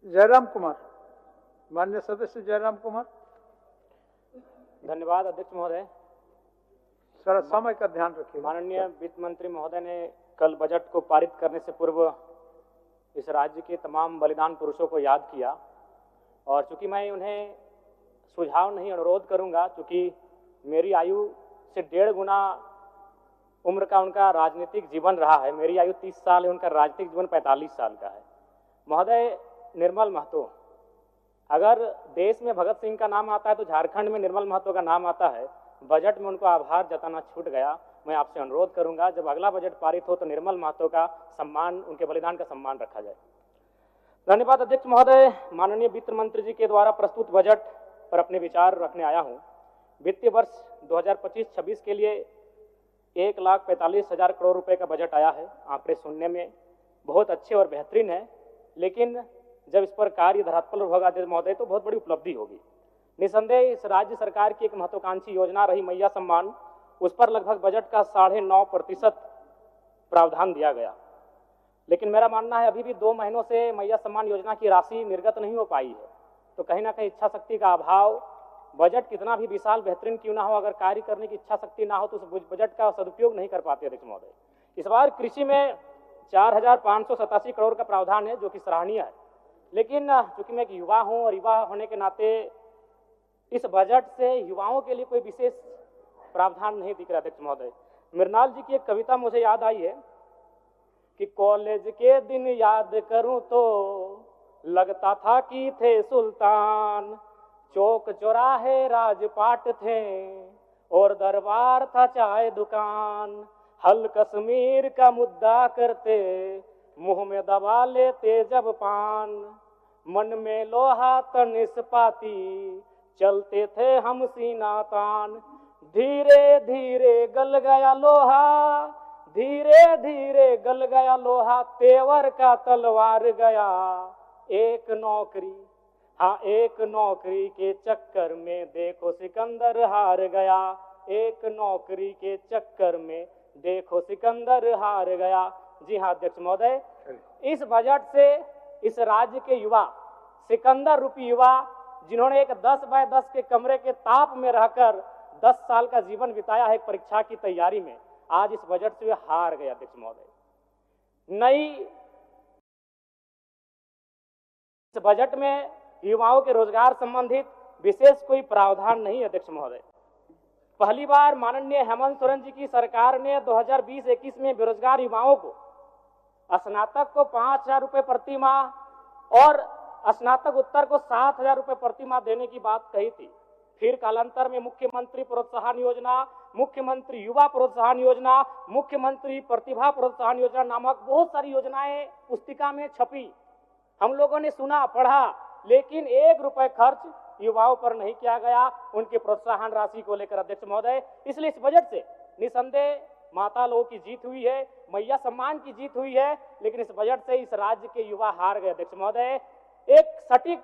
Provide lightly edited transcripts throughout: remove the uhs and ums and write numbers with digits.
जयराम कुमार, माननीय सदस्य जयराम कुमार। धन्यवाद अध्यक्ष महोदय। सर समय का ध्यान रखिए। माननीय वित्त मंत्री महोदय ने कल बजट को पारित करने से पूर्व इस राज्य के तमाम बलिदान पुरुषों को याद किया, और चूंकि मैं उन्हें सुझाव नहीं अनुरोध करूंगा, चूंकि मेरी आयु से 1.5 गुना उम्र का उनका राजनीतिक जीवन रहा है। मेरी आयु 30 साल है, उनका राजनीतिक जीवन 45 साल का है। महोदय, निर्मल महतो, अगर देश में भगत सिंह का नाम आता है तो झारखंड में निर्मल महतो का नाम आता है। बजट में उनको आभार जताना छूट गया। मैं आपसे अनुरोध करूंगा, जब अगला बजट पारित हो तो निर्मल महतो का सम्मान, उनके बलिदान का सम्मान रखा जाए। धन्यवाद अध्यक्ष महोदय। माननीय वित्त मंत्री जी के द्वारा प्रस्तुत बजट पर अपने विचार रखने आया हूं। वित्तीय वर्ष 2025-26 के लिए 1,45,000 करोड़ रुपए का बजट आया है। आंकड़े सुनने में बहुत अच्छे और बेहतरीन है, लेकिन जब इस पर कार्य धरातल पर होगा महोदय तो बहुत बड़ी उपलब्धि होगी। निसंदेह इस राज्य सरकार की एक महत्वाकांक्षी योजना रही मैया सम्मान, उस पर लगभग बजट का 9.5% प्रावधान दिया गया। लेकिन मेरा मानना है अभी भी 2 महीनों से मैया सम्मान योजना की राशि निर्गत नहीं हो पाई है। तो कहीं ना कहीं इच्छा शक्ति का अभाव, बजट कितना भी विशाल बेहतरीन क्यों ना हो, अगर कार्य करने की इच्छा शक्ति ना हो तो उस बजट का सदुपयोग नहीं कर पाते अध्यक्ष महोदय। इस बार कृषि में 4,587 करोड़ का प्रावधान है, जो कि सराहनीय है। लेकिन चूंकि मैं एक युवा हूं और युवा होने के नाते इस बजट से युवाओं के लिए कोई विशेष प्रावधान नहीं दिख रहा अध्यक्ष महोदय। मृणाल जी की एक कविता मुझे याद आई है कि कॉलेज के दिन याद करूं तो लगता था कि थे सुल्तान, चौक चौराहे राजपाट थे और दरबार था चाय दुकान, हल कश्मीर का मुद्दा करते मुंह में दबा लेते जब पान, मन में लोहा तन इस्पाती चलते थे हम सीना तान, धीरे धीरे गल गया लोहा, धीरे धीरे गल गया लोहा, तेवर का तलवार गया, एक नौकरी, हाँ एक नौकरी के चक्कर में देखो सिकंदर हार गया, एक नौकरी के चक्कर में देखो सिकंदर हार गया। जी हाँ अध्यक्ष महोदय, इस बजट से इस राज्य के युवा, सिकंदर रूपी युवा, जिन्होंने एक 10 बाय 10 के कमरे के ताप में रहकर 10 साल का जीवन बिताया है परीक्षा की तैयारी में, आज इस बजट से वे हार गए अध्यक्ष महोदय। नई इस बजट में युवाओं के रोजगार संबंधित विशेष कोई प्रावधान नहीं अध्यक्ष महोदय। पहली बार माननीय हेमंत सोरेन जी की सरकार ने 2020-21 में बेरोजगार युवाओं को स्नातक को 5,000 रुपए प्रति माह और स्नातक उत्तर को 7,000 रुपए प्रति माह देने की बात कही थी। फिर कालांतर में मुख्यमंत्री प्रोत्साहन योजना, मुख्यमंत्री युवा प्रोत्साहन योजना, मुख्यमंत्री प्रतिभा प्रोत्साहन योजना नामक बहुत सारी योजनाएं पुस्तिका में छपी। हम लोगों ने सुना, पढ़ा, लेकिन 1 रुपए खर्च युवाओं पर नहीं किया गया उनके प्रोत्साहन राशि को लेकर अध्यक्ष महोदय। इसलिए इस बजट से निसंदेह माता लोगों की जीत हुई है, मैया सम्मान की जीत हुई है, लेकिन इस बजट से इस राज्य के युवा हार गए अध्यक्ष महोदय। एक सटीक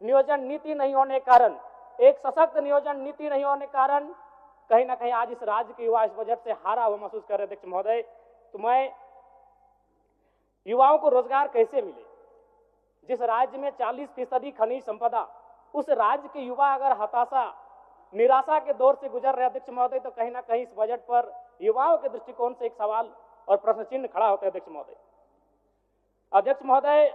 नियोजन नीति नहीं होने के कारण, एक सशक्त नियोजन नीति नहीं होने के कारण कहीं ना कहीं आज इस राज्य के युवा इस बजट से हारा हुआ महसूस कर रहे अध्यक्ष महोदय। तो मैं युवाओं को रोजगार कैसे मिले? जिस राज्य में 40% खनिज संपदा, उस राज्य के युवा अगर हताशा, निराशा के दौर से गुजर रहे अध्यक्ष महोदय, तो कहीं ना कहीं इस बजट पर युवाओं के दृष्टिकोण से एक सवाल और प्रश्न चिन्ह खड़ा होता है अध्यक्ष महोदय। अध्यक्ष महोदय,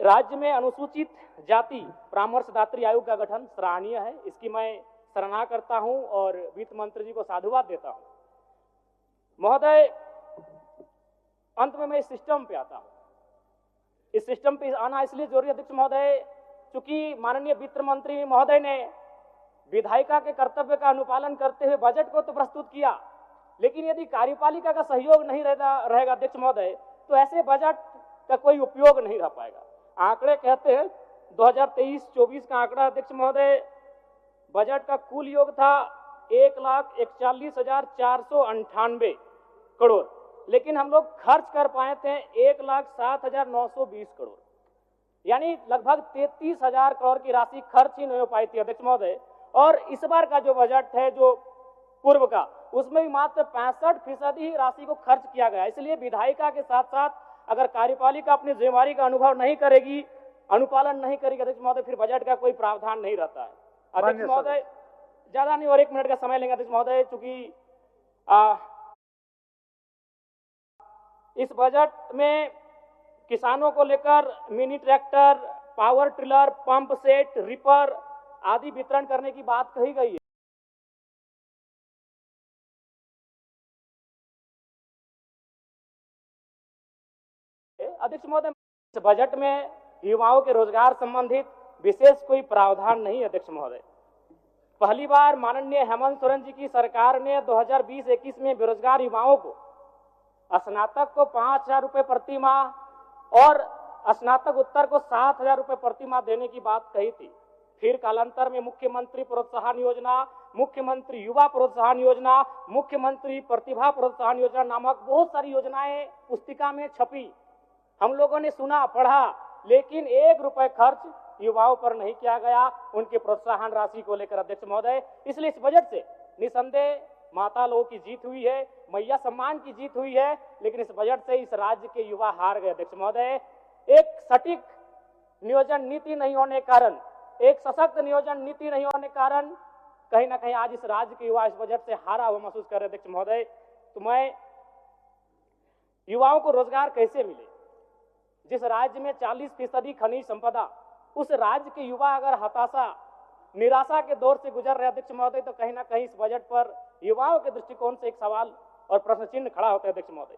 राज्य में अनुसूचित जाति परामर्शदात्री आयोग का गठन सराहनीय है, इसकी मैं सराहना करता हूं और वित्त मंत्री जी को साधुवाद देता हूं। महोदय, अंत में मैं इस सिस्टम पे आता हूं। इस सिस्टम पे आना इसलिए जरूरी अध्यक्ष महोदय, चूंकि माननीय वित्त मंत्री महोदय ने विधायिका के कर्तव्य का अनुपालन करते हुए बजट को तो प्रस्तुत किया, लेकिन यदि कार्यपालिका का सहयोग नहीं रहेगा अध्यक्ष महोदय, तो ऐसे बजट का कोई उपयोग नहीं रह पाएगा। आंकड़े कहते हैं 2023-24 का आंकड़ा अध्यक्ष महोदय, बजट का कुल योग था 1,41,498 करोड़, लेकिन हम लोग खर्च कर पाए थे 1,07,920 करोड़, यानी लगभग 33,000 करोड़ की राशि खर्च ही नहीं हो पाई थी अध्यक्ष महोदय। और इस बार का जो बजट है, जो पूर्व का, उसमें भी मात्र 65% ही राशि को खर्च किया गया। इसलिए विधायिका के साथ साथ अगर कार्यपालिका अपनी जिम्मेवारी का अनुभव नहीं करेगी, अनुपालन नहीं करेगी अध्यक्ष महोदय, फिर बजट का कोई प्रावधान नहीं रहता है। अध्यक्ष महोदय, ज्यादा नहीं और 1 मिनट का समय लेंगे अध्यक्ष महोदय, चूंकि इस बजट में किसानों को लेकर mini tractor, power tiller, pump set, ripper आदि वितरण करने की बात कही गई है। अध्यक्ष महोदय, इस बजट में युवाओं के रोजगार संबंधित विशेष कोई प्रावधान नहीं है। अध्यक्ष महोदय, पहली बार माननीय हेमंत सोरेन जी की सरकार ने 2020-21 में बेरोजगार युवाओं को स्नातक को 5,000 रुपए प्रति माह और स्नातक उत्तर को 7,000 रुपए प्रति माह देने की बात कही थी। फिर कालांतर में मुख्यमंत्री प्रोत्साहन योजना, मुख्यमंत्री युवा प्रोत्साहन योजना, मुख्यमंत्री प्रतिभा प्रोत्साहन योजना नामक बहुत सारी योजनाएं पुस्तिका में छपी। हम लोगों ने सुना, पढ़ा, लेकिन 1 रुपए खर्च युवाओं पर नहीं किया गया उनके प्रोत्साहन राशि को लेकर। अध्यक्ष महोदय, इसलिए इस बजट से निसंदेह माता लोगों की जीत हुई है, मैया सम्मान की जीत हुई है, लेकिन इस बजट से इस राज्य के युवा हार गए। अध्यक्ष महोदय, एक सटीक नियोजन नीति नहीं होने के कारण, एक सशक्त नियोजन नीति नहीं होने के कारण कहीं ना कहीं आज इस राज्य के युवा इस बजट से हारा हुआ महसूस कर रहे। अध्यक्ष महोदय, तो मैं युवाओं को रोजगार कैसे मिले? जिस राज्य में 40% खनिज संपदा, उस राज्य के युवा अगर हताशा, निराशा के दौर से गुजर रहे अध्यक्ष महोदय, तो कहीं ना कहीं इस बजट पर युवाओं के दृष्टिकोण से एक सवाल और प्रश्न चिन्ह खड़ा होता है। अध्यक्ष महोदय,